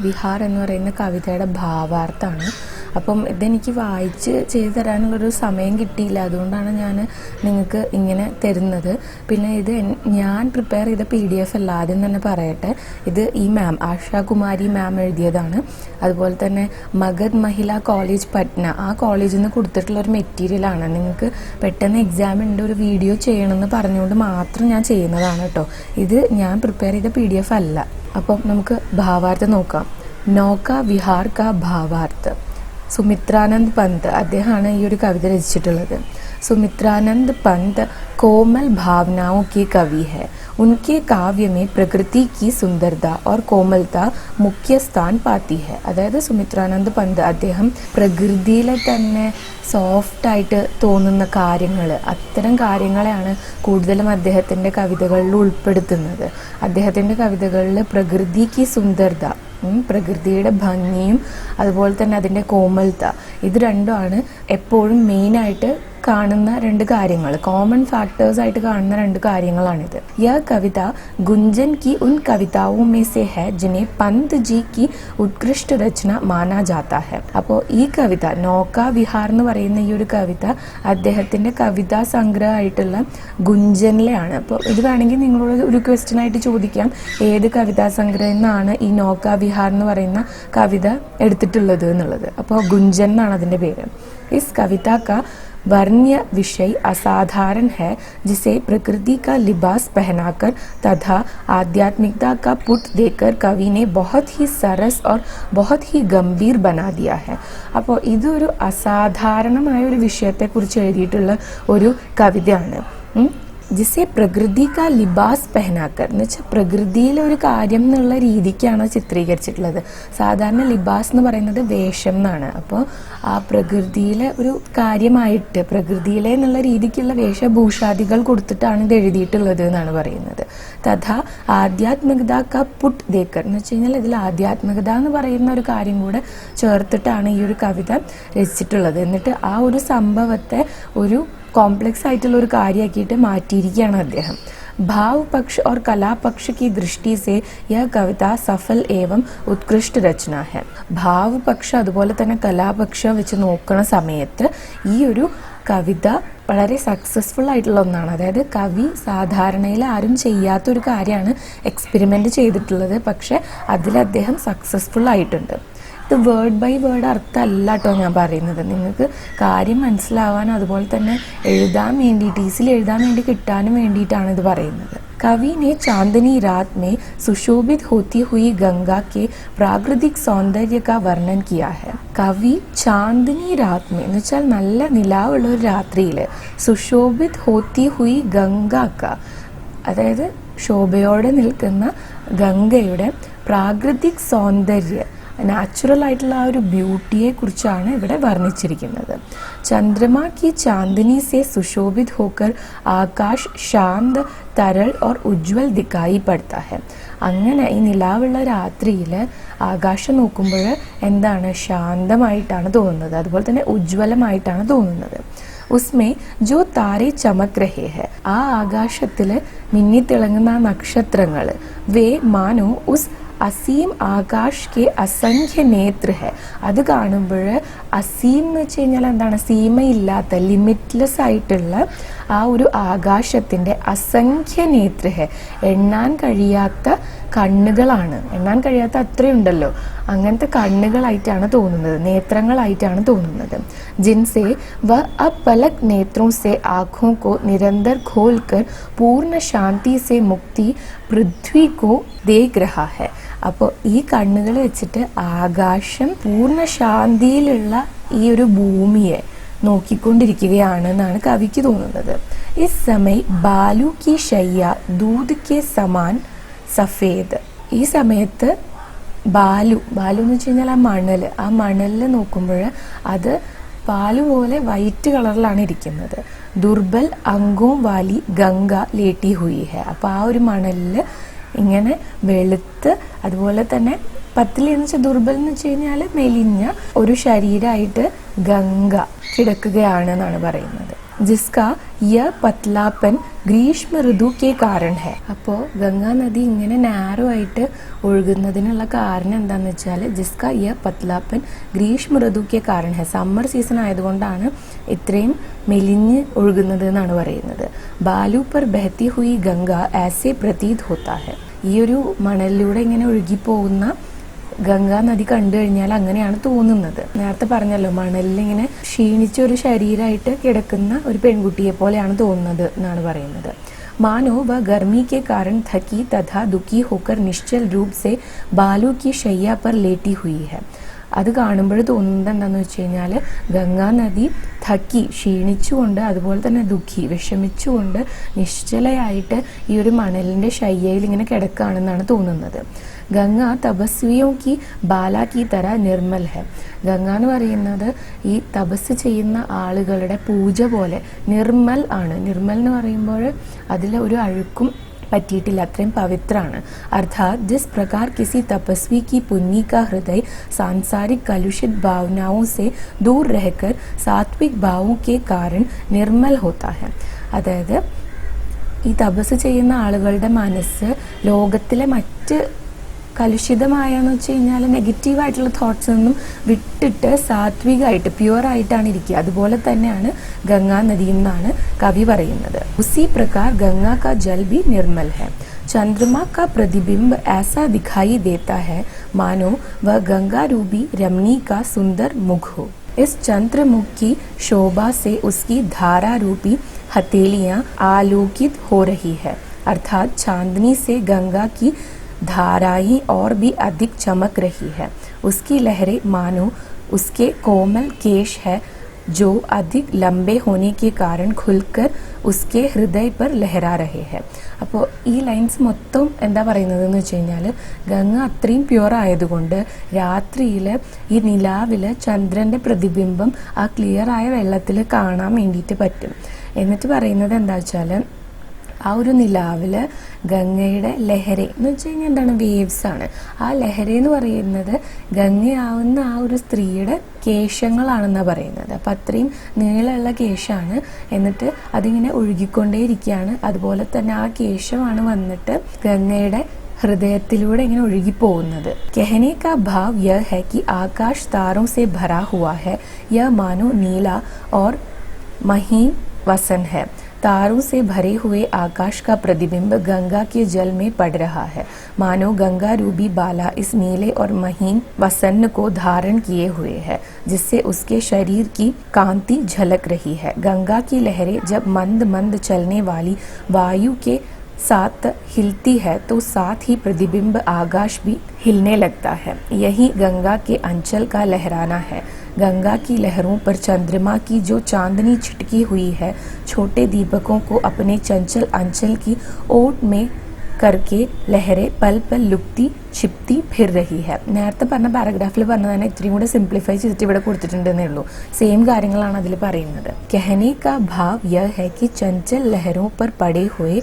വിഹാർ എന്ന് പറയുന്ന കവിതയുടെ ഭാവാർത്ഥമാണ്. അപ്പം ഇതെനിക്ക് വായിച്ച് ചെയ്തു തരാനുള്ളൊരു സമയം കിട്ടിയില്ല, അതുകൊണ്ടാണ് ഞാൻ നിങ്ങൾക്ക് ഇങ്ങനെ തരുന്നത്. പിന്നെ ഇത് ഞാൻ പ്രിപ്പയർ ചെയ്ത PDF അല്ല, ആദ്യം തന്നെ പറയട്ടെ. ഇത് ഈ മാം ആശാകുമാരി മാം എഴുതിയതാണ്. അതുപോലെ തന്നെ മഗധ് മഹിളാ കോളേജ് പട്ന, ആ കോളേജിൽ നിന്ന് കൊടുത്തിട്ടുള്ളൊരു മെറ്റീരിയലാണ്. നിങ്ങൾക്ക് പെട്ടെന്ന് എക്സാമിൻ്റെ ഒരു വീഡിയോ ചെയ്യണമെന്ന് പറഞ്ഞുകൊണ്ട് മാത്രം ഞാൻ ചെയ്യുന്നതാണ് കേട്ടോ. ഇത് ഞാൻ പ്രിപ്പയർ ചെയ്ത PDF അല്ല. അപ്പം നമുക്ക് ഭാവാർത്ഥം നോക്കാം. നോക്ക വിഹാർ കാ ഭാവാർത്ഥ. सुमित्रानंद पंत അദ്ദേഹമാണ് ഈ ഒരു കവിത രചിച്ചിട്ടുള്ളത്. सुमित्रानंद पंत कोमल भावनाओं के कवि है. उनके काव्य में प्रकृति की सुंदरता और कोमलता मुख्य स्थान पाती है. അതായത് സുമിത്രാനന്ദ പന്ത് അദ്ദേഹം പ്രകൃതിയിലെ തന്നെ സോഫ്റ്റായിട്ട് തോന്നുന്ന കാര്യങ്ങൾ, അത്തരം കാര്യങ്ങളെയാണ് കൂടുതലും അദ്ദേഹത്തിൻ്റെ കവിതകളിൽ ഉൾപ്പെടുത്തുന്നത്. അദ്ദേഹത്തിൻ്റെ കവിതകളിൽ പ്രകൃതിക്ക് സുന്ദരത, പ്രകൃതിയുടെ ഭംഗിയും അതുപോലെ തന്നെ അതിൻ്റെ കോമൽത്ത, ഇത് രണ്ടുമാണ് എപ്പോഴും മെയിനായിട്ട് കാണുന്ന രണ്ട് കാര്യങ്ങൾ, കോമൺ ഫാക്ടേഴ്സ് ആയിട്ട് കാണുന്ന രണ്ട് കാര്യങ്ങളാണിത്. യह കവിത ഗുഞ്ചൻ की उन कविताओं में से है जिन्हें पंत जी की उत्कृष्ट रचना माना जाता है. അപ്പോൾ ഈ കവിത നോക്ക വിഹാർ എന്ന് പറയുന്ന ഈ ഒരു കവിത അദ്ദേഹത്തിൻ്റെ കവിതാ സംഗ്രഹമായിട്ടുള്ള ഗുഞ്ചനിലെയാണ്. അപ്പോൾ ഇത് വേണമെങ്കിൽ നിങ്ങളോട് ഒരു ക്വസ്റ്റ്യൻ ആയിട്ട് ചോദിക്കാം, ഏത് കവിതാ സംഗ്രഹം എന്നാണ് ഈ നോക്ക വിഹാർ എന്ന് പറയുന്ന കവിത എടുത്തിട്ടുള്ളത് എന്നുള്ളത്. അപ്പോൾ ഗുഞ്ചൻ എന്നാണ് അതിൻ്റെ പേര്. इस कविता का वर्ण्य विषय असाधारण है, जिसे प्रकृति का लिबास पहनाकर तथा आध्यात्मिकता का पुट देकर कवि ने बहुत ही सरस और बहुत ही गंभीर बना दिया है. അപ്പോൾ ഇതൊരു അസാധാരണമായ ഒരു വിഷയത്തെക്കുറിച്ച് എഴുതിയിട്ടുള്ള ഒരു കവിതയാണ്. ജിസെ പ്രകൃതി കാ ലിബാസ് പെഹനാക്കർ എന്ന് വെച്ചാൽ പ്രകൃതിയിലെ ഒരു കാര്യം എന്നുള്ള രീതിക്കാണ് ചിത്രീകരിച്ചിട്ടുള്ളത്. സാധാരണ ലിബാസ് എന്ന് പറയുന്നത് വേഷം എന്നാണ്. അപ്പോൾ ആ പ്രകൃതിയിലെ ഒരു കാര്യമായിട്ട് പ്രകൃതിയിലെ എന്നുള്ള രീതിക്കുള്ള വേഷഭൂഷാദികൾ കൊടുത്തിട്ടാണ് ഇത് എഴുതിയിട്ടുള്ളത് എന്നാണ് പറയുന്നത്. തഥാ ആധ്യാത്മികത കാ പുട്ട് ദേക്കർ എന്ന് വെച്ച് കഴിഞ്ഞാൽ ഇതിൽ ആധ്യാത്മികത എന്ന് പറയുന്ന ഒരു കാര്യം കൂടെ ചേർത്തിട്ടാണ് ഈ ഒരു കവിത രചിച്ചിട്ടുള്ളത്. എന്നിട്ട് ആ ഒരു സംഭവത്തെ ഒരു കോംപ്ലെക്സ് ആയിട്ടുള്ള ഒരു കാര്യമാക്കിയിട്ട് മാറ്റിയിരിക്കുകയാണ് അദ്ദേഹം. भाव पक्ष और कला पक्ष की दृष्टि से यह कविता सफल एवं उत्कृष्ट रचना है. ഭാവപക്ഷ അതുപോലെ തന്നെ കലാപക്ഷം വെച്ച് നോക്കുന്ന സമയത്ത് ഈ ഒരു കവിത വളരെ സക്സസ്ഫുൾ ആയിട്ടുള്ള ഒന്നാണ്. അതായത് കവി സാധാരണയിൽ ആരും ചെയ്യാത്തൊരു കാര്യമാണ് എക്സ്പെരിമെൻ്റ് ചെയ്തിട്ടുള്ളത്, പക്ഷെ അതിൽ അദ്ദേഹം സക്സസ്ഫുൾ ആയിട്ടുണ്ട്. ഇത് വേർഡ് ബൈ വേർഡ് അർത്ഥമല്ല കേട്ടോ ഞാൻ പറയുന്നത്, നിങ്ങൾക്ക് കാര്യം മനസ്സിലാവാനും അതുപോലെ തന്നെ എഴുതാൻ വേണ്ടിയിട്ട് ഈസിൽ എഴുതാൻ വേണ്ടി കിട്ടാനും വേണ്ടിയിട്ടാണ് ഇത് പറയുന്നത്. कवि ने चांदनी रात में सुशोभित होती हुई गंगा के प्राकृतिक सौंदर्य का वर्णन किया है. कवि चांदनी रात में എന്ന് വെച്ചാൽ നല്ല നിലാവുള്ള ഒരു രാത്രിയിൽ സുശോഭിത് ഹോത്തി ഹുയി ഗംഗ का, അതായത് ശോഭയോടെ നിൽക്കുന്ന ഗംഗയുടെ പ്രാകൃതിക് സൗന്ദര്യ, നാച്ചുറൽ ആയിട്ടുള്ള ആ ഒരു ബ്യൂട്ടിയെ കുറിച്ചാണ് ഇവിടെ വർണ്ണിച്ചിരിക്കുന്നത്. ചന്ദ്രമ की चांदनी से सुशोभित होकर आकाश शांत तरल और उज्ज्वल दिखाई पड़ता है. അങ്ങനെ ഈ നിലാവുള്ള രാത്രിയിൽ ആകാശം നോക്കുമ്പോൾ എന്താണ്, ശാന്തമായിട്ടാണ് തോന്നുന്നത്, അതുപോലെ തന്നെ ഉജ്ജ്വലമായിട്ടാണ് തോന്നുന്നത്. ഉസ്മേ ജോ താരെ ചമക് രഹേ ഹെ, ആ ആകാശത്തിൽ മിന്നിത്തിളങ്ങുന്ന നക്ഷത്രങ്ങൾ, വേ മാനോ ഉസ് അസീം ആകാശ് കെ അസംഖ്യ നേത്ര ഹെ, അത് കാണുമ്പോൾ അസീം എന്ന് വെച്ച് കഴിഞ്ഞാൽ എന്താണ്, സീമയില്ലാത്ത ലിമിറ്റ്ലെസ് ആയിട്ടുള്ള ആ ഒരു ആകാശത്തിൻ്റെ അസംഖ്യ നേത്ര ഹെ, എണ്ണാൻ കഴിയാത്ത കണ്ണുകളാണ്, എണ്ണാൻ കഴിയാത്ത അത്രയുണ്ടല്ലോ, അങ്ങനത്തെ കണ്ണുകളായിട്ടാണ് തോന്നുന്നത്, നേത്രങ്ങളായിട്ടാണ് തോന്നുന്നത്. ജിൻസെ വ അപലക് നേത്രോं से आँखों को निरंतर खोलकर पूर्ण शांति से मुक्ति पृथ्वी को देख रहा है. അപ്പോൾ ഈ കണ്ണുകൾ വെച്ചിട്ട് ആകാശം പൂർണ്ണ ശാന്തിയിലുള്ള ഈ ഒരു ഭൂമിയെ നോക്കിക്കൊണ്ടിരിക്കുകയാണെന്നാണ് കവിക്ക് തോന്നുന്നത്. ഇസ് സമയ ബാലു കി ശയ്യ ദൂത് കെ സമാൻ സഫേദ്, ഈ സമയത്ത് ബാലു എന്ന് വെച്ച് കഴിഞ്ഞാൽ ആ മണലിൽ നോക്കുമ്പോൾ അത് പാല് പോലെ വൈറ്റ് കളറിലാണ് ഇരിക്കുന്നത്. ദുർബൽ അങ്കോ വാലി ഗംഗ ലേട്ടി ഹുയി ഹെ, അപ്പോൾ ആ ഒരു മണലിൽ ഇങ്ങനെ വെളുത്ത് അതുപോലെ തന്നെ പത്തിൽ എന്ന് വെച്ചാൽ ദുർബൽ എന്ന് വെച്ച് കഴിഞ്ഞാൽ മെലിഞ്ഞ ഒരു ശരീരമായിട്ട് ഗംഗ കിടക്കുകയാണ് എന്നാണ് പറയുന്നത്. जिसका यह पतलापन ഗ്രീഷ്മ ഋതു के कारण है. അപ്പോൾ ഗംഗാ നദി ഇങ്ങനെ നാരോ ആയിട്ട് ഒഴുകുന്നതിനുള്ള കാരണം എന്താണെന്ന് വെച്ചാൽ ജിസ്ക യ പത്ലാപ്പൻ ഗ്രീഷ്മ ഋതു के कारण है. സമ്മർ സീസൺ ആയതുകൊണ്ടാണ് ഇത്രയും മെലിഞ്ഞ് ഒഴുകുന്നത് എന്നാണ് പറയുന്നത്. ബാലു पर बहती हुई गंगा ऐसे प्रतीत होता है. ഈ ഒരു മണലിലൂടെ ഇങ്ങനെ ഒഴുകിപ്പോകുന്ന ഗംഗാ നദി കണ്ടു കഴിഞ്ഞാൽ അങ്ങനെയാണ് തോന്നുന്നത്. നേരത്തെ പറഞ്ഞല്ലോ, മണലിൽ ഇങ്ങനെ ക്ഷീണിച്ച ഒരു ശരീരമായിട്ട് കിടക്കുന്ന ഒരു പെൺകുട്ടിയെ പോലെയാണ് തോന്നുന്നത് എന്നാണ് പറയുന്നത്. मानो वह गर्मी के कारण थकी तथा दुखी होकर निश्चल रूप से बालू की शैया पर लेटी हुई है. അത് കാണുമ്പോൾ തോന്നുന്നത് എന്താണെന്ന് വെച്ച് കഴിഞ്ഞാൽ ഗംഗാ നദി ഥക്കി ക്ഷീണിച്ചുകൊണ്ട്, അതുപോലെ തന്നെ ദുഃഖി വിഷമിച്ചുകൊണ്ട് നിശ്ചലയായിട്ട് ഈ ഒരു മണലിൻ്റെ ശയ്യയിൽ ഇങ്ങനെ കിടക്കുകയാണെന്നാണ് തോന്നുന്നത്. ഗംഗ തപസ്വിയോ കി ബാല കി തര നിർമ്മൽ ഹെ. ഗംഗ എന്ന് പറയുന്നത് ഈ തപസ് ചെയ്യുന്ന ആളുകളുടെ പൂജ പോലെ നിർമ്മൽ ആണ്. നിർമ്മൽ എന്ന് പറയുമ്പോൾ അതിൽ ഒരു അഴുക്കും പറ്റിയിട്ടില്ല, അത്രയും പവിത്രാണ്. अर्थात जिस प्रकार किसी तपस्वी की पुण्य का हृदय सांसारिक कलुषित भावनाओं से दूर रहकर सात्विक भावों के कारण निर्मल होता है. അതായത് ഈ തപസ് ചെയ്യുന്ന ആളുകളുടെ മനസ്സ് ലോകത്തിലെ മറ്റ് കലുഷിതമായെന്ന് വെച്ച് കഴിഞ്ഞാൽ നെഗറ്റീവായിട്ടുള്ള തോട്ട്സ് ഒന്നും വിട്ടിട്ട് സാത്വികമായിട്ട് പ്യുവറായിട്ടാണ് ഇരിക്കുക. അതുപോലെ തന്നെയാണ് ഗംഗാ നദി എന്നാണ് കവി പറയുന്നത്. ഉസി പ്രകാർ ഗംഗാ കാ ജൽ ഭി നിർമ്മൽ ഹെ. चंद्रमा का प्रतिबिंब ऐसा दिखाई देता है मानो वह गंगा रूपी रमणी का सुंदर मुख हो. इस चंद्रमुख की शोभा से उसकी धारा रूपी हथेलियां आलोकित हो रही है. अर्थात चांदनी से गंगा की धाराएं और भी अधिक चमक रही है. उसकी लहरें मानो उसके कोमल केश है जो अधिक लंबे होने के कारण खुलकर उसके हृदय पर लहरा रहे हैं. അപ്പോൾ ഈ ലൈൻസ് മൊത്തം എന്താ പറയുന്നതെന്ന് വെച്ച് കഴിഞ്ഞാൽ ഗംഗ അത്രയും പ്യുവർ ആയതുകൊണ്ട് രാത്രിയിൽ ഈ നിലാവിൽ ചന്ദ്രൻ്റെ പ്രതിബിംബം ആ ക്ലിയറായ വെള്ളത്തിൽ കാണാൻ വേണ്ടിയിട്ട് പറ്റും. എന്നിട്ട് പറയുന്നത് എന്താ വെച്ചാൽ ആ ഒരു നിലാവിൽ ഗംഗയുടെ ലഹര എന്ന് വെച്ച് കഴിഞ്ഞാൽ എന്താണ്, വേവ്സ് ആണ്. ആ ലഹര എന്ന് പറയുന്നത് ഗംഗയാവുന്ന ആ ഒരു സ്ത്രീയുടെ കേശങ്ങളാണെന്നാണ് പറയുന്നത്. അപ്പം അത്രയും നീളമുള്ള കേശമാണ്. എന്നിട്ട് അതിങ്ങനെ ഒഴുകിക്കൊണ്ടേയിരിക്കുകയാണ്. അതുപോലെ തന്നെ ആ കേശമാണ് വന്നിട്ട് ഗംഗയുടെ ഹൃദയത്തിലൂടെ ഇങ്ങനെ ഒഴുകി പോകുന്നത്. कहने का भाव यह है कि आकाश तारों से भरा हुआ है. यह मानो नीला और महीन वसन है. तारों से भरे हुए आकाश का प्रतिबिंब गंगा के जल में पड़ रहा है. मानो गंगा रूबी बाला इस नीले और महीन वसन को धारण किए हुए है, जिससे उसके शरीर की कांति झलक रही है. गंगा की लहरें जब मंद मंद चलने वाली वायु के साथ हिलती है तो साथ ही प्रतिबिंब आकाश भी हिलने लगता है. यही गंगा के अंचल का लहराना है. गंगा की लहरों पर चंद्रमा की जो चांदनी छिटकी हुई है छोटे दीपकों को अपने चंचल अंचल की ओट में करके लहरें पल पल लुकती छिपती फिर रही है. നേരത്തെ പറഞ്ഞ പാരഗ്രാഫിൽ പറഞ്ഞ തന്നെ ഇത്രയും കൂടെ സിംപ്ലിഫൈ ചെയ്തിട്ട് ഇവിടെ കൊടുത്തിട്ടുണ്ടെന്നേ ഉള്ളൂ. സെയിം കാര്യങ്ങളാണ് അതിൽ പറയുന്നത്. कहने का भाव यह है कि चंचल लहरों पर पड़े हुए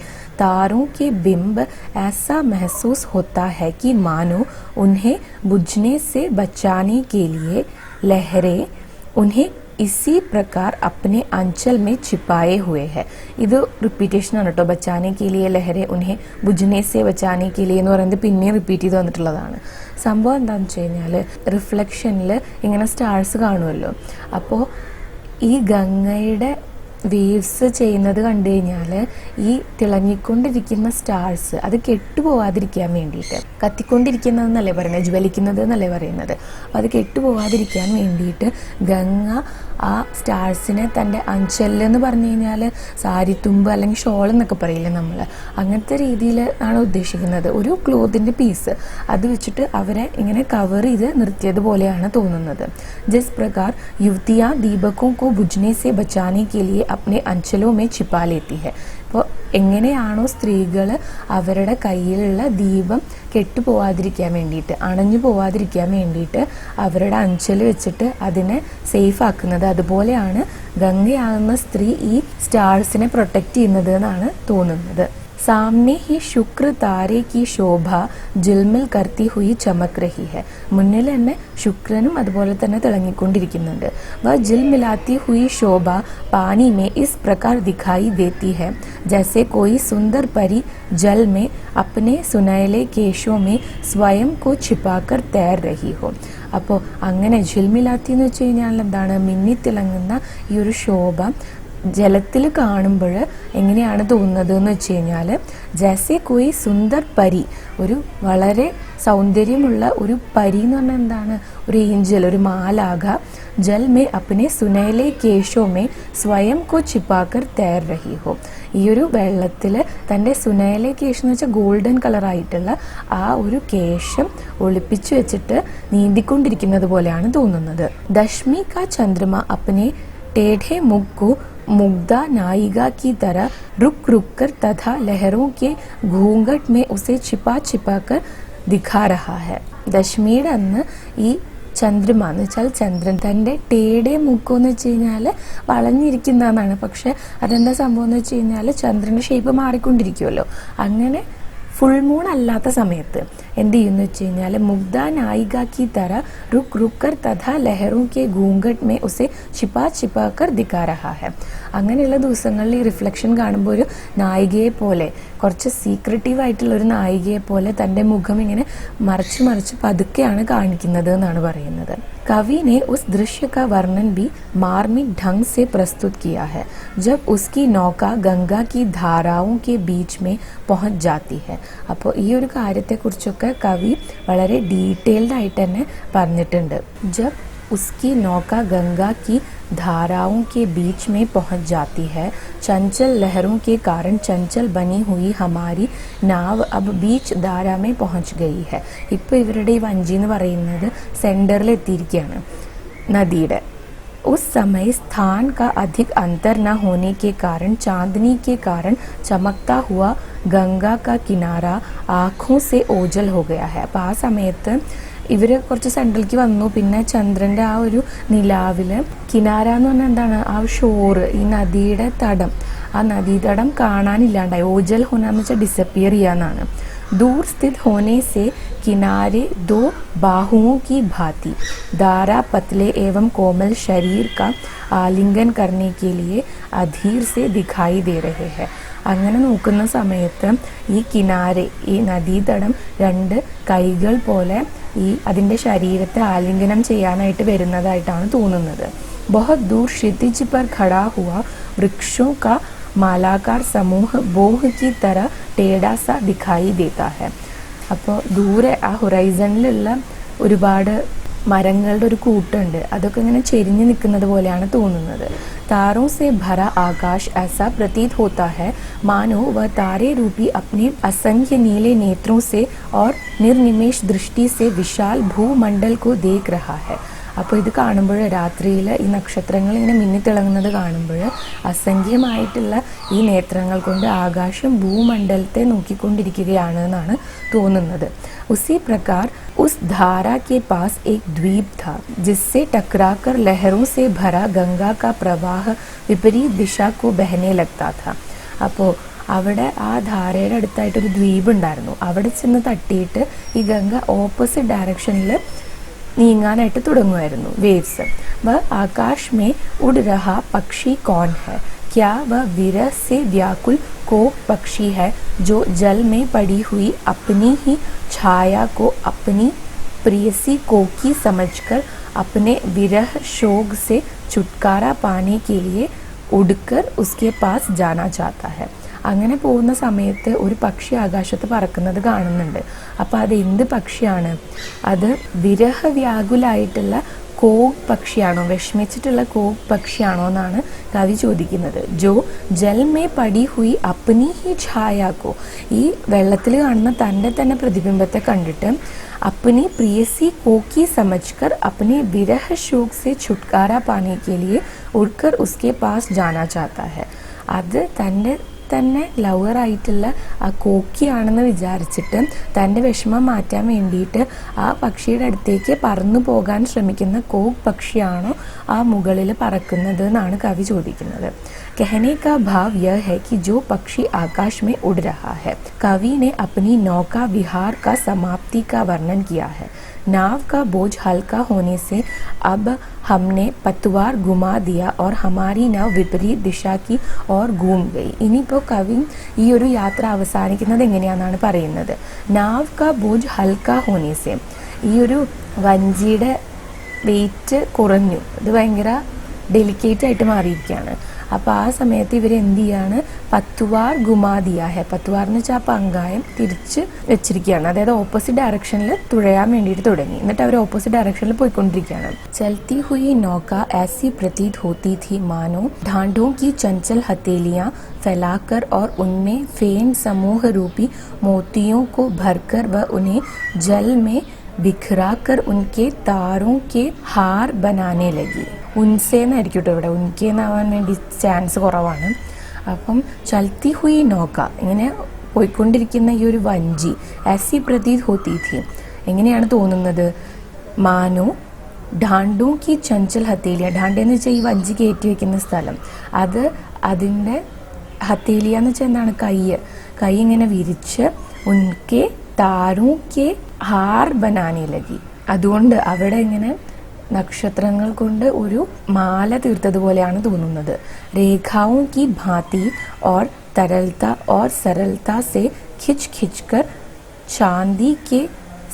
तारों के बिंब ऐसा महसूस होता है कि मानो उन्हें बुझने से बचाने के लिए लहरें उन्हें इसी प्रकार अपने अंचल में छिपाए हुए है. ഇത് റിപ്പീറ്റേഷൻ ആണ് കേട്ടോ. ബച്ചാനെ കെ ലിയെ ലഹരെ ഉൻഹെ ബുജ്നെ സെ ബച്ചാനെ കെ ലിയെ എന്ന് പറയുന്നത് പിന്നെ റിപ്പീറ്റ് ചെയ്ത് വന്നിട്ടുള്ളതാണ്. സംഭവം എന്താണെന്ന് വെച്ച് കഴിഞ്ഞാൽ റിഫ്ലക്ഷനിൽ ഇങ്ങനെ സ്റ്റാർസ് കാണുമല്ലോ. അപ്പോൾ ഈ ഗംഗയുടെ വേവ്സ് ചെയ്യുന്നത് കണ്ടു കഴിഞ്ഞാൽ ഈ തിളങ്ങിക്കൊണ്ടിരിക്കുന്ന സ്റ്റാർസ് അത് കെട്ടുപോകാതിരിക്കാൻ വേണ്ടിയിട്ട്, കത്തിക്കൊണ്ടിരിക്കുന്നതെന്നല്ലേ പറയുന്നത്, ജ്വലിക്കുന്നത് എന്നല്ലേ പറയുന്നത്, അപ്പോൾ അത് കെട്ടുപോകാതിരിക്കാൻ വേണ്ടിയിട്ട് ഗംഗ ആ സ്റ്റാർസിനെ തൻ്റെ അഞ്ചലെന്ന് പറഞ്ഞു കഴിഞ്ഞാൽ സാരിത്തുമ്പ് അല്ലെങ്കിൽ ഷോൾ എന്നൊക്കെ പറയില്ലേ നമ്മൾ, അങ്ങനത്തെ രീതിയിൽ ആണ് ഉദ്ദേശിക്കുന്നത്. ഒരു ക്ലോത്തിൻ്റെ പീസ് അത് വെച്ചിട്ട് അവരെ ഇങ്ങനെ കവർ ചെയ്ത് നിർത്തിയതുപോലെയാണ് തോന്നുന്നത്. ജിസ് പ്രകാർ യുവതിയാ ദീപക്കോं को बुझने से बचाने के लिए अपने अंचलों में छिपा लेती है. അപ്പോൾ എങ്ങനെയാണോ സ്ത്രീകൾ അവരുടെ കയ്യിലുള്ള ദീപം കെട്ടുപോകാതിരിക്കാൻ വേണ്ടിയിട്ട്, അണഞ്ഞു പോവാതിരിക്കാൻ വേണ്ടിയിട്ട് അവരുടെ അഞ്ചൽ വെച്ചിട്ട് അതിനെ സേഫ് ആക്കുന്നത്, അതുപോലെയാണ് ഗംഗയാകുന്ന സ്ത്രീ ഈ സ്റ്റാർസിനെ പ്രൊട്ടക്റ്റ് ചെയ്യുന്നത് എന്നാണ് തോന്നുന്നത്. सामने ही शुक्र तारे की ശോഭ ജിൽമിൽ करती हुई चमक रही है. മുന്നിൽ തന്നെ ശുക്രനും അതുപോലെ തന്നെ തിളങ്ങിക്കൊണ്ടിരിക്കുന്നുണ്ട്. वह झिलमिलाती हुई शोभा पानी में इस प्रकार दिखाई देती है जैसे कोई सुंदर परी जल में अपने सुनहले केशों में स्वयं को छिपाकर तैर रही हो. അപ്പോൾ അങ്ങനെ ജിൽമിലാത്തി എന്ന് വെച്ച് കഴിഞ്ഞാൽ എന്താണ്, മിന്നിത്തിളങ്ങുന്ന ഈ ഒരു ശോഭ ജലത്തിൽ കാണുമ്പോൾ എങ്ങനെയാണ് തോന്നുന്നത് എന്ന് വെച്ച് കഴിഞ്ഞാൽ, ജൈസെ കോയി സുന്ദർ പരി, ഒരു വളരെ സൗന്ദര്യമുള്ള ഒരു പരി എന്ന് പറഞ്ഞാൽ എന്താണ്, ഒരു ഏഞ്ചൽ, ഒരു മാലാഖ, ജൽ മേ അപ്നെ സുനൈലെ കേശോ മേ സ്വയം കോ ചിപ്പാക്കർ തൈർ രഹി ഹോ. ഈ ഒരു വെള്ളത്തിൽ തൻ്റെ സുനൈലെ കേശം എന്ന് വെച്ചാൽ ഗോൾഡൻ കളറായിട്ടുള്ള ആ ഒരു കേശം ഒളിപ്പിച്ചു വെച്ചിട്ട് നീന്തിക്കൊണ്ടിരിക്കുന്നത് പോലെയാണ് തോന്നുന്നത്. ദശ്മി കാ ചന്ദ്രമ അപ്നെ टेढ़े मुख को मुग्धा नायिका की तरह रुक रुक कर तथा लहरों के घूंघट में उसे छिपा छिपा कर दिखा रहा है. ദശമിയുടെ അന്ന് ഈ ചന്ദ്രമ എന്ന് വെച്ചാൽ ചന്ദ്രൻ തൻ്റെ ടേടെ മുഖം എന്ന് വെച്ച് കഴിഞ്ഞാൽ വളഞ്ഞിരിക്കുന്നതാണ്. പക്ഷെ അതെന്താ സംഭവം എന്ന് വെച്ച് കഴിഞ്ഞാൽ ചന്ദ്രൻ്റെ ഷേപ്പ് മാറിക്കൊണ്ടിരിക്കുമല്ലോ. അങ്ങനെ ഫുൾ മൂൺ അല്ലാത്ത സമയത്ത് എന്ത് ചെയ്യുമെന്ന് വെച്ച് കഴിഞ്ഞാൽ, മുഗ്ധ നായിക കി തര റുക് റുക്കർ തഥാ ലഹറോ കെ ഗൂംഘട്ട് മേ ഉസെ छिपा छिपा कर दिखा रहा है. അങ്ങനെയുള്ള ദിവസങ്ങളിൽ ഈ റിഫ്ലക്ഷൻ കാണുമ്പോൾ ഒരു നായികയെ പോലെ, കുറച്ച് സീക്രട്ടീവ് ആയിട്ടുള്ള ഒരു നായികയെ പോലെ തൻ്റെ മുഖം ഇങ്ങനെ മറച്ച് മറിച്ച് പതുക്കെയാണ് കാണിക്കുന്നത് എന്നാണ് പറയുന്നത്. कवि ने उस दृश्य का वर्णन भी मार्मिक ढंग से प्रस्तुत किया है जब उसकी नौका गंगा की धाराओं के बीच में पहुंच जाती है. അപ്പോൾ ഈ ഒരു കാര്യത്തെക്കുറിച്ചൊക്കെ കവി വളരെ ഡീറ്റെയിൽഡ് ആയിട്ട് തന്നെ പറഞ്ഞിട്ടുണ്ട്. जब उसकी नौका गंगा की धाराओं के बीच में पहुंच जाती है, चंचल लहरों के कारण चंचल बनी हुई हमारी नाव अब बीच धारा में पहुंच गई है. ഇപ്പോൾ ഇവരുടെ ഈ വഞ്ചി എന്ന് പറയുന്നത് സെൻറ്ററിൽ എത്തിയിരിക്കുകയാണ് നദിയുടെ. उस समय स्थान का अधिक अंतर न होने के कारण चांदनी के कारण चमकता हुआ गंगा का किनारा आँखों से ओझल हो गया है. അപ്പോൾ ആ സമയത്ത് ഇവർ കുറച്ച് സെൻട്രലിലേക്ക് വന്നു. പിന്നെ ചന്ദ്രൻ്റെ ആ ഒരു നിലാവിൽ കിനാര എന്ന് പറഞ്ഞാൽ എന്താണ്, ആ ഷോറ്, ഈ നദിയുടെ തടം, ആ നദീതടം കാണാനില്ലാണ്ടായി. ഓജൽ ഹോന എന്ന് വെച്ചാൽ ഡിസപ്പിയർ ചെയ്യാന്നാണ്. दूर स्थित होने से किनारे दो बाहुओं की भांति दारा पतले एवं कोमल शरीर का आलिंगन करने के लिए अधीर से दिखाई दे रहे हैं. അങ്ങനെ നോക്കുന്ന സമയത്ത് ഈ കിനാരെ, ഈ നദീതടം രണ്ട് കൈകൾ പോലെ ഈ അതിൻ്റെ ശരീരത്തെ ആലിംഗനം ചെയ്യാനായിട്ട് വരുന്നതായിട്ടാണ് തോന്നുന്നത്. बहुत दूर क्षितिज पर खड़ा हुआ वृक्षों का മാലാകാർ സമൂഹ ബോഹ് കി തര ടേഡാ സ ദിഖായി ദേത്താ ഹെ. അപ്പോൾ ദൂരെ ആ ഹൊറൈസണിലുള്ള ഒരുപാട് മരങ്ങളുടെ ഒരു കൂട്ടുണ്ട്, അതൊക്കെ ഇങ്ങനെ ചെരിഞ്ഞു നിൽക്കുന്നത് പോലെയാണ് തോന്നുന്നത്. तारों से भरा आकाश ऐसा प्रतीत होता है मानो वह तारे रूपी अपने असंख्य नीले नेत्रों से और निर्निमेष दृष्टि से विशाल भूमंडल को देख रहा है. അപ്പോൾ ഇത് കാണുമ്പോൾ രാത്രിയിൽ ഈ നക്ഷത്രങ്ങൾ ഇങ്ങനെ മിന്നിത്തിളങ്ങുന്നത് കാണുമ്പോൾ അസംഖ്യമായിട്ടുള്ള ഈ നേത്രങ്ങൾ കൊണ്ട് ആകാശം ഭൂമണ്ഡലത്തെ നോക്കിക്കൊണ്ടിരിക്കുകയാണ് എന്നാണ് തോന്നുന്നത്. उसी प्रकार उस धारा के पास एक द्वीप था जिससे टकराकर लहरों से भरा गंगा का प्रवाह विपरीत दिशा को बहने लगता था. അപ്പോൾ അവിടെ ആ ധാരയുടെ അടുത്തായിട്ടൊരു ദ്വീപ് ഉണ്ടായിരുന്നു. അവിടെ ചെന്ന് തട്ടിയിട്ട് ഈ ഗംഗ ഓപ്പോസിറ്റ് ഡയറക്ഷനിൽ നീങ്ങാനായിട്ട് തുടങ്ങുമായിരുന്നു, വേവ്സ്. വ ആകാശ് മേ ഉഡ് രഹാ പക്ഷി കോൺ ഹെ, क्या वह विरह से व्याकुल कोक पक्षी है जो जल में पड़ी हुई अपनी ही छाया को अपनी प्रियसी कोकी समझकर अपने विरह शोक से छुटकारा पाने के लिए उड़कर उसके पास जाना चाहता है. അങ്ങനെ പോകുന്ന സമയത്ത് ഒരു പക്ഷി ആകാശത്ത് പറക്കുന്നത് കാണുന്നുണ്ട്. അപ്പോൾ അത് എന്ത് പക്ഷിയാണ്? അത് വിരഹവ്യാകുലായിട്ടുള്ള കോക്ക് പക്ഷിയാണോ, വിഷമിച്ചിട്ടുള്ള കോക്ക് പക്ഷിയാണോ എന്നാണ് കവി ചോദിക്കുന്നത്. ജോ ജൽമേ പടി ഹുയി അപ്നി ഹി ഛായാക്കോ, ഈ വെള്ളത്തിൽ കാണുന്ന തൻ്റെ തന്നെ പ്രതിബിംബത്തെ കണ്ടിട്ട് अपनी प्रियसी को की समझकर अपने विरह शोक से छुटकारा पाने के लिए उड़कर उसके पास जाना चाहता है. അത് തൻ്റെ തന്നെ ലവറായിട്ടുള്ള ആ കോക്കിയാണെന്ന് വിചാരിച്ചിട്ട് തൻ്റെ വിഷമം മാറ്റാൻ വേണ്ടിയിട്ട് ആ പക്ഷിയുടെ അടുത്തേക്ക് പറന്നു പോകാൻ ശ്രമിക്കുന്ന കോക്ക് പക്ഷിയാണോ ആ മുകളിൽ പറക്കുന്നത് എന്നാണ് കവി ചോദിക്കുന്നത്. कहने का भाव यह है कि जो पक्षी आकाश में उड़ रहा है. कवि ने अपनी नौका विहार का समाप्ति का वर्णन किया है. नाव का बोझ हल्का होने से अब हमने पतवार घुमा दिया और हमारी नाव विपरीत दिशा की ओर घूम गई. ഇനിയിപ്പോൾ കവി ഈ ഒരു യാത്ര അവസാനിക്കുന്നത് എങ്ങനെയാണെന്നാണ് പറയുന്നത്. നാവ് കാ ബോജ് ഹൽക്ക ഹോനേസെ, ഈ ഒരു വഞ്ചിയുടെ വെയിറ്റ് കുറഞ്ഞു, ഇത് ഭയങ്കര ഡെലിക്കേറ്റ് ആയിട്ട് മാറിയിരിക്കുകയാണ്. അപ്പോൾ ആ സമയത്ത് ഇവർ എന്ത് ചെയ്യാണ്, പത്തുവാർ ഗുമാദിയ ഹെ, പത്തുവാർ എന്ന് വെച്ചാൽ ആ പങ്കായം തിരിച്ച് വെച്ചിരിക്കുകയാണ്. അതായത് ഓപ്പോസിറ്റ് ഡയറക്ഷനിൽ തുഴയാൻ വേണ്ടിയിട്ട് തുടങ്ങി. എന്നിട്ട് അവർ ഓപ്പോസിറ്റ് ഡയറക്ഷനിൽ പോയിക്കൊണ്ടിരിക്കുകയാണ്. ചൽത്തി ഹുയി നോക്ക ऐसी प्रतीत होती थी मानो ढांढों की चंचल हथेलियां फैलाकर और उनमें फेन समूह रूपी मोतियों को भरकर व उन्हें जल में बिखराकर उनके तारों के हार बनाने लगी. ഉൻസേന്നായിരിക്കും കേട്ടോ ഇവിടെ, ഉൻകേന്നാവാൻ വേണ്ടി ചാൻസ് കുറവാണ്. അപ്പം ചൽത്തി ഹുയി നോക്ക, ഇങ്ങനെ പോയിക്കൊണ്ടിരിക്കുന്ന ഈ ഒരു വഞ്ചി, ऐसी प्रतीत होती थी, എങ്ങനെയാണ് തോന്നുന്നത്, മാനോ ढांढों की चंचल हथेलिയ, ढांढെന്ന് വെച്ചാൽ ഈ വഞ്ചി കയറ്റി വെക്കുന്ന സ്ഥലം, അത് അതിൻ്റെ ഹത്തേലിയ എന്ന് വെച്ചാൽ എന്താണ്, കൈ ഇങ്ങനെ വിരിച്ച് ഉൻകെ താരോ കെ ഹാർ ബനാനെ ലഗി, അതുകൊണ്ട് അവിടെ ഇങ്ങനെ നക്ഷത്രങ്ങൾ കൊണ്ട് ഒരു മാല തീർത്തതുപോലെയാണ് തോന്നുന്നത്. രേഖാओं की भांति और तरलता और सरलता से खिंच खिंचकर चांदी के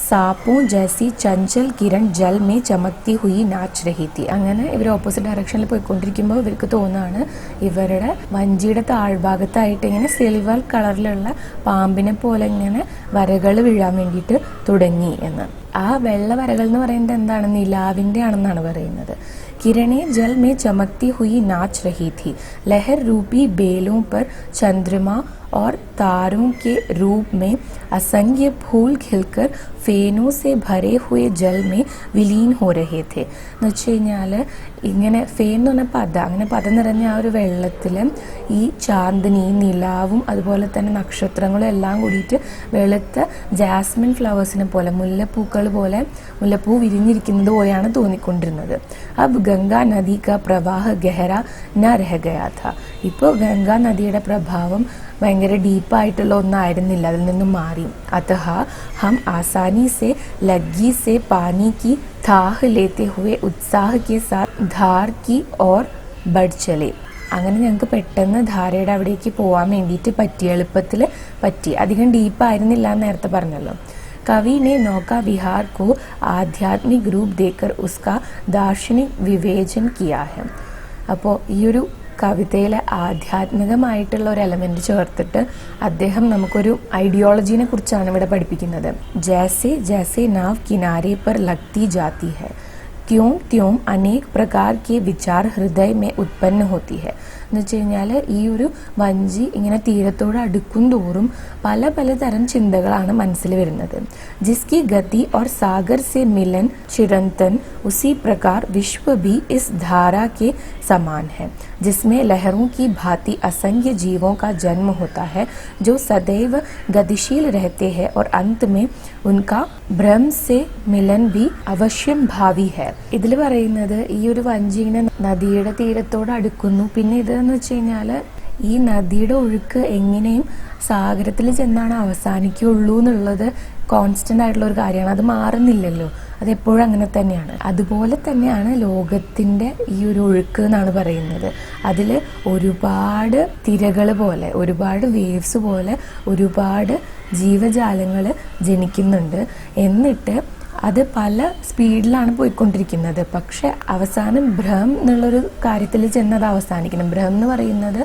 സാപ്പും ജൈസി ചഞ്ചൽ കിരൺ ജൽ മേ ചമക്തി ഹുയി നാച്ച് രഹി തി. അങ്ങനെ ഇവർ ഓപ്പോസിറ്റ് ഡയറക്ഷനിൽ പോയിക്കൊണ്ടിരിക്കുമ്പോൾ ഇവർക്ക് തോന്നുകയാണ് ഇവരുടെ വഞ്ചിയുടെ താഴ്ഭാഗത്തായിട്ട് ഇങ്ങനെ സിൽവർ കളറിലുള്ള പാമ്പിനെ പോലെ ഇങ്ങനെ വരകൾ വീഴാൻ വേണ്ടിയിട്ട് തുടങ്ങി എന്ന്. ആ വെള്ള വരകൾ എന്ന് പറയുന്നത് എന്താണ്, നിലാവിൻ്റെ ആണെന്നാണ് പറയുന്നത്. किरणें जल में चमकती हुई नाच रही थी. लहर रूपी बेलों पर चंद्रमा और तारों के रूप में असंख्य फूल खिलकर फेनों से भरे हुए जल में विलीन हो रहे थे. എന്ന് വെച്ച് കഴിഞ്ഞാൽ ഇങ്ങനെ ഫേൻ എന്ന് പറഞ്ഞാൽ പത, അങ്ങനെ പത നിറഞ്ഞ ആ ഒരു വെള്ളത്തിൽ ഈ ചാന്ദിനി, നിലാവും അതുപോലെ തന്നെ നക്ഷത്രങ്ങളും എല്ലാം കൂടിയിട്ട് വെളുത്ത ജാസ്മിൻ ഫ്ലവേഴ്സിനെ പോലെ, മുല്ലപ്പൂക്കൾ പോലെ, മുല്ലപ്പൂ വിരിഞ്ഞിരിക്കുന്നത് പോലെയാണ് തോന്നിക്കൊണ്ടിരുന്നത്. അബ് ഗംഗാ നദി കാ പ്രവാഹ ഗഹര ന രഹ ഗയാ ഥാ. ഇപ്പോൾ ഗംഗാ നദിയുടെ പ്രഭാവം ഭയങ്കര ഡീപ്പായിട്ടുള്ള ഒന്നായിരുന്നില്ല, അതിൽ നിന്നും മാറി. അത്തഹ ഹം ആസാനി സെ ലഗ്ഗി സെ പാനി കി താഹ് ലേത്തെ ഹുവെ ഉത്സാഹ് കെ സാത്ത് ധാർ കി ഓർ ബഡ് ചലെ. അങ്ങനെ ഞങ്ങൾക്ക് പെട്ടെന്ന് ധാരയുടെ അവിടേക്ക് പോകാൻ വേണ്ടിയിട്ട് പറ്റി, എളുപ്പത്തിൽ പറ്റി. അധികം ഡീപ്പായിരുന്നില്ല എന്ന് നേരത്തെ പറഞ്ഞല്ലോ. कवि ने नौका विहार को आध्यात्मिक रूप देकर उसका दार्शनिक विवेचन किया है. അപ്പോൾ ഈ ഒരു കവിതയിലെ ആധ്യാത്മികമായിട്ടുള്ള ഒരു എലമെന്റ് ചേർത്തിട്ട് അദ്ദേഹം നമുക്കൊരു ഐഡിയോളജിനെ കുറിച്ചാണ് ഇവിടെ പഠിപ്പിക്കുന്നത്. ജൈസെ ജൈസെ നാവ് കിനാരെ पर लगती जाती है त्यों त्यों अनेक प्रकार के विचार हृदय में उत्पन्न होती है. എന്ന് വെച്ച് കഴിഞ്ഞാൽ ഈ ഒരു വഞ്ചി ഇങ്ങനെ തീരത്തോട് അടുക്കും തോറും പല പലതരം ചിന്തകളാണ് മനസ്സിൽ വരുന്നത്. ജിസ്കി ഗതി और सागर से मिलन चिरंतन उसी प्रकार विश्व भी इस धारा के समान है जिसमें लहरों की भांति असंख्य जीवों का जन्म होता है जो सदैव गतिशील रहते हैं और अंत में उनका भ्रम से मिलन भी अवश्यम भावी है. ഇതിൽ പറയുന്നത് ഈ ഒരു വഞ്ചി ഇങ്ങനെ നദിയുടെ തീരത്തോട് അടുക്കുന്നു. പിന്നെ ഇതെന്ന് വെച്ച് കഴിഞ്ഞാൽ ഈ നദിയുടെ ഒഴുക്ക് എങ്ങനെയും സാഗരത്തിൽ ചെന്നാണ് അവസാനിക്കുള്ളൂ എന്നുള്ളത് കോൺസ്റ്റന്റ് ആയിട്ടുള്ള ഒരു കാര്യമാണ്. അത് മാറുന്നില്ലല്ലോ, അതെപ്പോഴും അങ്ങനെ തന്നെയാണ്. അതുപോലെ തന്നെയാണ് ലോകത്തിൻ്റെ ഈ ഒരു ഒഴുക്ക് എന്നാണ് പറയുന്നത്. അതിൽ ഒരുപാട് തിരകൾ പോലെ, ഒരുപാട് വേവ്സ് പോലെ ഒരുപാട് ജീവജാലങ്ങൾ ജനിക്കുന്നുണ്ട്. എന്നിട്ട് അത് പല സ്പീഡിലാണ് പോയിക്കൊണ്ടിരിക്കുന്നത്. പക്ഷെ അവസാനം ഭ്രം എന്നുള്ളൊരു കാര്യത്തിൽ ചെന്ന് അത് അവസാനിക്കണം. ഭ്രം എന്ന് പറയുന്നത്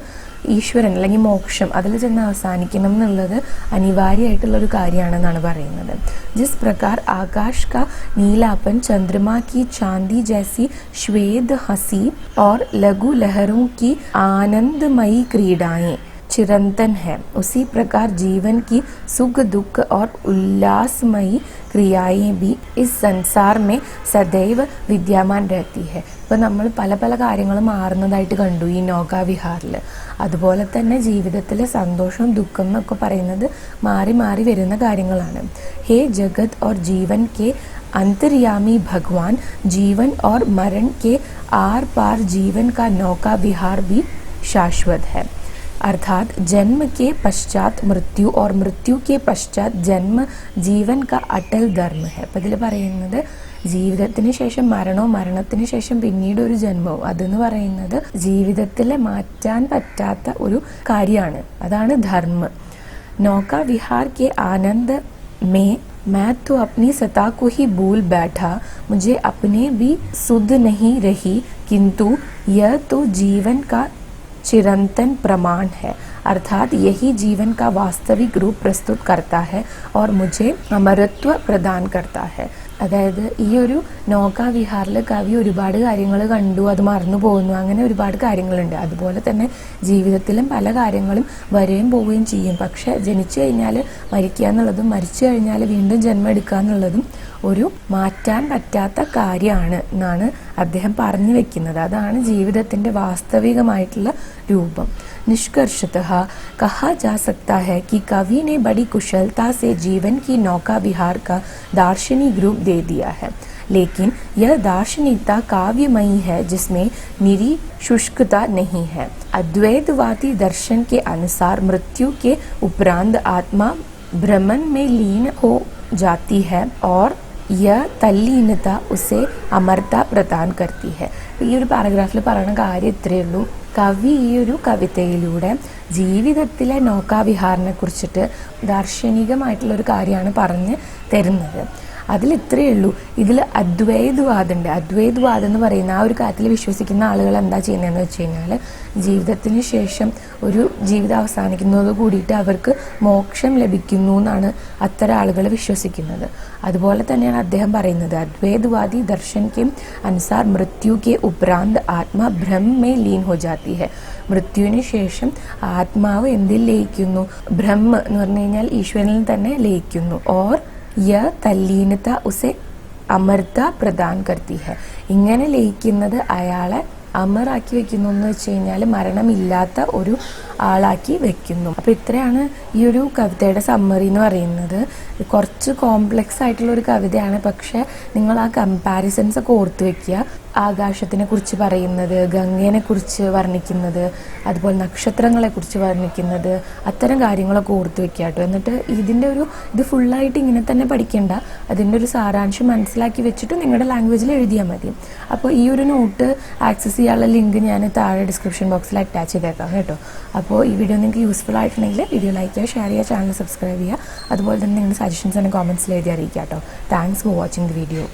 ഈശ്വരൻ അല്ലെങ്കിൽ മോക്ഷം, അതിൽ ചെന്ന് അവസാനിക്കണം എന്നുള്ളത് അനിവാര്യമായിട്ടുള്ളൊരു കാര്യമാണെന്നാണ് പറയുന്നത്. ജിസ് പ്രകാർ ആകാശ് കാ നീലാപ്പൻ ചന്ദ്रमा की चांदी जैसी श्वेत हंसी और लघु लहरों की आनंदमयी क्रीडाएं चिरंतन है उसी प्रकार जीवन की सुख दुख और उल्लासमयी क्रियाएं भी इस संसार में सदैव विद्यमान रहती है. അപ്പോൾ നമ്മൾ പല പല കാര്യങ്ങൾ മാറുന്നതായിട്ട് കണ്ടു ഈ നോഗ വിഹാറിൽ. അതുപോലെ തന്നെ ജീവിതത്തിലെ സന്തോഷവും ദുഃഖം എന്നൊക്കെ പറയുന്നത് മാറി മാറി വരുന്ന കാര്യങ്ങളാണ്. ഹേ ജഗത് और जीवन के अंतर्यामी भगवान, जीवन और मरण के आर पार जीवन का नौका विहार भी शाश्वत है. अर्थात जन्म के पश्चात मृत्यु और मृत्यु के पश्चात जन्म जीवन का अटल धर्म है. അപ്പോൾ ഇതിൽ പറയുന്നത് ജീവിതത്തിന് ശേഷം മരണവും മരണത്തിന് ശേഷം പിന്നീട് ഒരു ജന്മവും അതെന്ന് പറയുന്നത് ജീവിതത്തിലെ മാറ്റാൻ പറ്റാത്ത ഒരു കാര്യമാണ്. അതാണ് ധർമ്മ. नौका विहार के आनंद में मैं तो अपनी सत्ता को ही भूल बैठा, मुझे अपने भी सुध नहीं रही, किंतु यह तो जीवन का चिरंतन प्रमाण है. अर्थात यही जीवन का वास्तविक रूप प्रस्तुत करता है और मुझे अमरत्व प्रदान करता है. അതായത് ഈ ഒരു നോക വിഹാറിൽ കവി ഒരുപാട് കാര്യങ്ങൾ കണ്ടു, അത് മറന്നു പോകുന്നു, അങ്ങനെ ഒരുപാട് കാര്യങ്ങളുണ്ട്. അതുപോലെ തന്നെ ജീവിതത്തിലും പല കാര്യങ്ങളും വരികയും പോവുകയും ചെയ്യും. പക്ഷെ ജനിച്ചു കഴിഞ്ഞാൽ മരിക്കുക എന്നുള്ളതും മരിച്ചു കഴിഞ്ഞാൽ വീണ്ടും ജന്മം എടുക്കുക എന്നുള്ളതും ഒരു മാറ്റാൻ പറ്റാത്ത കാര്യമാണ് എന്നാണ് അദ്ദേഹം പറഞ്ഞു വെക്കുന്നത്. അതാണ് ജീവിതത്തിൻ്റെ വാസ്തവികമായിട്ടുള്ള രൂപം. निष्कर्षतः कहा जा सकता है कि कवि ने बड़ी कुशलता से जीवन की नौका विहार का दार्शनिक रूप दे दिया है, लेकिन यह दार्शनिकता काव्यमयी है जिसमें निरी शुष्कता नहीं है. अद्वैतवादी दर्शन के अनुसार मृत्यु के उपरांत आत्मा ब्रह्मन में लीन हो जाती है और यह तल्लीनता उसे अमरता प्रदान करती है. ഈ ഒരു പാരഗ്രാഫിൽ പറയുന്ന കാര്യം ഇത്രയേ ഉള്ളൂ. കവി ഈ ഒരു കവിതയിലൂടെ ജീവിതത്തിലെ നോക്കാവിഹാറിനെ കുറിച്ചിട്ട് ദാർശനികമായിട്ടുള്ളൊരു കാര്യമാണ് പറഞ്ഞ് തരുന്നത്. അതിലിത്രയേ ഉള്ളൂ. ഇതിൽ അദ്വൈതവാദമുണ്ട്. അദ്വൈതവാദം എന്ന് പറയുന്ന ആ ഒരു കാര്യത്തിൽ വിശ്വസിക്കുന്ന ആളുകൾ എന്താ ചെയ്യുന്നതെന്ന് വെച്ച് കഴിഞ്ഞാൽ ജീവിതത്തിന് ശേഷം ഒരു ജീവിതം അവസാനിക്കുന്നത് കൂടിയിട്ട് അവർക്ക് മോക്ഷം ലഭിക്കുന്നു എന്നാണ് അത്തരം ആളുകൾ വിശ്വസിക്കുന്നത്. അതുപോലെ തന്നെയാണ് അദ്ദേഹം പറയുന്നത് അദ്വൈതവാദി ദർശൻ കെ അനുസാർ മൃത്യു കെ ഉപരാന്ത് ആത്മാ ബ്രഹ്മ മേ ലീൻ ഹോ ജാത്തി ഹെ. മൃത്യുവിന് ശേഷം ആത്മാവ് എന്തിൽ ലയിക്കുന്നു? ബ്രഹ്മ എന്ന് പറഞ്ഞു കഴിഞ്ഞാൽ ഈശ്വരനിൽ തന്നെ ലയിക്കുന്നു. ഓർ यह तल्लीनता उसे अमरता प्रदान करती है. ഇങ്ങനെ ലയിക്കുന്നത് അയാളെ അമറാക്കി വെക്കുന്നു എന്ന് വെച്ച് കഴിഞ്ഞാൽ മരണമില്ലാത്ത ഒരു ആളാക്കി വെക്കുന്നു. അപ്പോൾ ഇത്രയാണ് ഈ ഒരു കവിതയുടെ സമ്മറി എന്ന് പറയുന്നത്. കുറച്ച് കോംപ്ലക്സ് ആയിട്ടുള്ള ഒരു കവിതയാണ്. പക്ഷേ നിങ്ങൾ ആ കമ്പാരിസൺസ് ഒക്കെ ഓർത്ത് വെക്കുക. ആകാശത്തിനെ കുറിച്ച് പറയുന്നത്, ഗംഗേനെ കുറിച്ച് വർണ്ണിക്കുന്നത്, അതുപോലെ നക്ഷത്രങ്ങളെ കുറിച്ച് വർണ്ണിക്കുന്നത്, അത്തരം കാര്യങ്ങളൊക്കെ ഓർത്ത് വെക്കുക കേട്ടോ. എന്നിട്ട് ഇത് ഫുള്ളായിട്ട് ഇങ്ങനെ തന്നെ പഠിക്കേണ്ട, അതിൻ്റെ ഒരു സാരാംശം മനസ്സിലാക്കി വെച്ചിട്ട് നിങ്ങളുടെ ലാംഗ്വേജിൽ എഴുതിയാൽ മതി. അപ്പോൾ ഈ ഒരു നോട്ട് ആക്സസ് ചെയ്യാനുള്ള ലിങ്ക് ഞാൻ താഴെ ഡിസ്ക്രിപ്ഷൻ ബോക്സിൽ അറ്റാച്ച് ചെയ്തേക്കാം കേട്ടോ. അപ്പോൾ ഈ വീഡിയോ നിങ്ങൾക്ക് യൂസ്ഫുൾ ആയിട്ടുണ്ടെങ്കിൽ വീഡിയോ ലൈക്ക് ചെയ്യുക, ഷെയർ ചെയ്യുക, ചാനൽ സബ്സ്ക്രൈബ് ചെയ്യുക. അതുപോലെ തന്നെ നിങ്ങളുടെ സജഷൻസ് ആൻഡ് കോമെൻറ്റ്സിൽ എഴുതി അറിയിക്കുക കേട്ടോ. Thanks for watching the video.